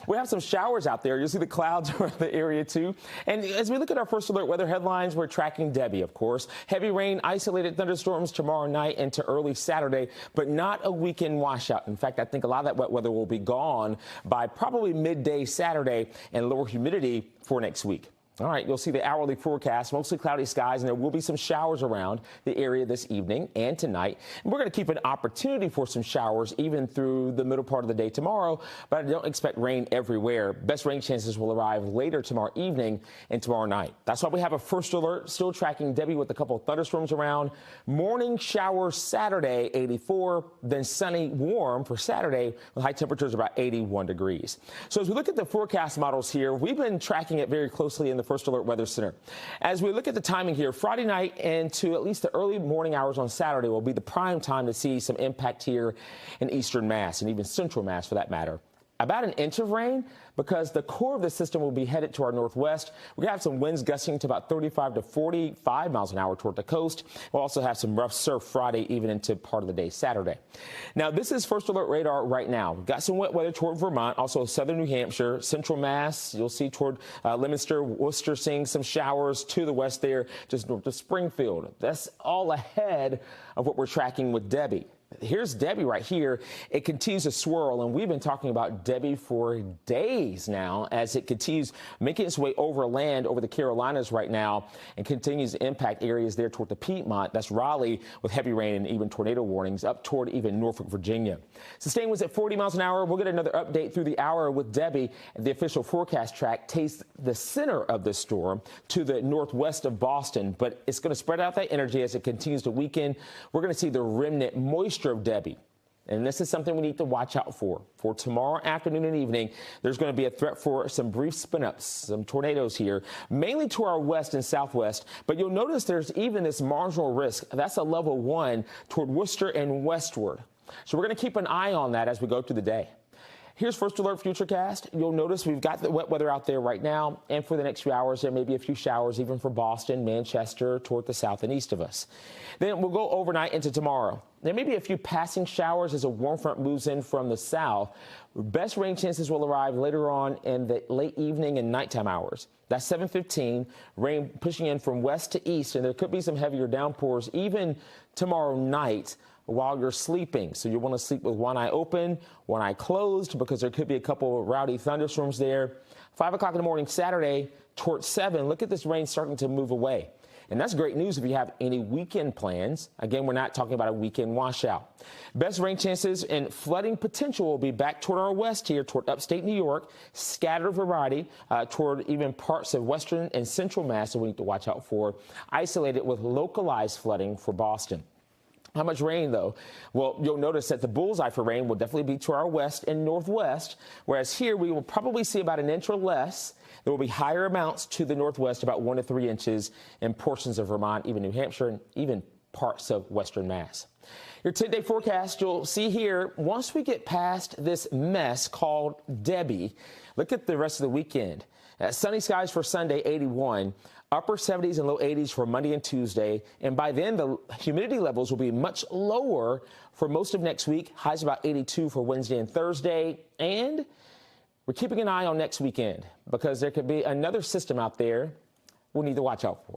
We have some showers out there. You'll see the clouds around the area too. And as we look at our first alert weather headlines, we're tracking Debby, of course. Heavy rain, isolated thunderstorms tomorrow night into early Saturday, but not a weekend washout. In fact, I think a lot of that wet weather will be gone by probably midday Saturday, and lower humidity for next week. All right, you'll see the hourly forecast, mostly cloudy skies, and there will be some showers around the area this evening and tonight. And we're going to keep an opportunity for some showers even through the middle part of the day tomorrow, but I don't expect rain everywhere. Best rain chances will arrive later tomorrow evening and tomorrow night. That's why we have a first alert, still tracking Debby with a couple of thunderstorms around. Morning shower Saturday, 84, then sunny, warm for Saturday with high temperatures about 81 degrees. So as we look at the forecast models here, we've been tracking it very closely in the First Alert Weather Center. As we look at the timing here, Friday night into at least the early morning hours on Saturday will be the prime time to see some impact here in eastern Mass and even central Mass for that matter. About an inch of rain because the core of the system will be headed to our northwest. We have some winds gusting to about 35 to 45 miles an hour toward the coast. We'll also have some rough surf Friday even into part of the day Saturday. Now, this is First Alert radar right now. We've got some wet weather toward Vermont, also southern New Hampshire, central Mass. You'll see toward Leominster, Worcester, seeing some showers to the west there, just north of Springfield. That's all ahead of what we're tracking with Debby. Here's Debby right here. It continues to swirl, and we've been talking about Debby for days now as it continues making its way over land over the Carolinas right now and continues to impact areas there toward the Piedmont. That's Raleigh with heavy rain and even tornado warnings up toward even Norfolk, Virginia. Sustained winds at 40 miles an hour. We'll get another update through the hour with Debby. The official forecast track takes the center of the storm to the northwest of Boston, but it's going to spread out that energy as it continues to weaken. We're going to see the remnant moisture of Debby. And this is something we need to watch out for. For tomorrow afternoon and evening, there's going to be a threat for some brief spin-ups, some tornadoes here, mainly to our west and southwest. But you'll notice there's even this marginal risk. That's a level 1 toward Worcester and westward. So we're going to keep an eye on that as we go through the day. Here's First Alert Futurecast. You'll notice we've got the wet weather out there right now, and for the next few hours, there may be a few showers even for Boston, Manchester, toward the south and east of us. Then we'll go overnight into tomorrow. There may be a few passing showers as a warm front moves in from the south. Best rain chances will arrive later on in the late evening and nighttime hours. That's 7:15. Rain pushing in from west to east, and there could be some heavier downpours even tomorrow night while you're sleeping. So you want to sleep with one eye open, one eye closed, because there could be a couple of rowdy thunderstorms there. 5 o'clock in the morning Saturday towards 7. Look at this rain starting to move away. And that's great news if you have any weekend plans. Again, we're not talking about a weekend washout. Best rain chances and flooding potential will be back toward our west here, toward upstate New York. Scattered variety toward even parts of western and central Mass that we need to watch out for. Isolated with localized flooding for Boston. How much rain, though? Well, you'll notice that the bullseye for rain will definitely be to our west and northwest, whereas here we will probably see about an inch or less. There will be higher amounts to the northwest, about 1 to 3 inches in portions of Vermont, even New Hampshire, and even parts of western Mass. Your 10-day forecast, you'll see here, once we get past this mess called Debby, look at the rest of the weekend. Sunny skies for Sunday, 81. Upper 70s and low 80s for Monday and Tuesday. And by then, the humidity levels will be much lower for most of next week. Highs about 82 for Wednesday and Thursday. And we're keeping an eye on next weekend because there could be another system out there we'll need to watch out for.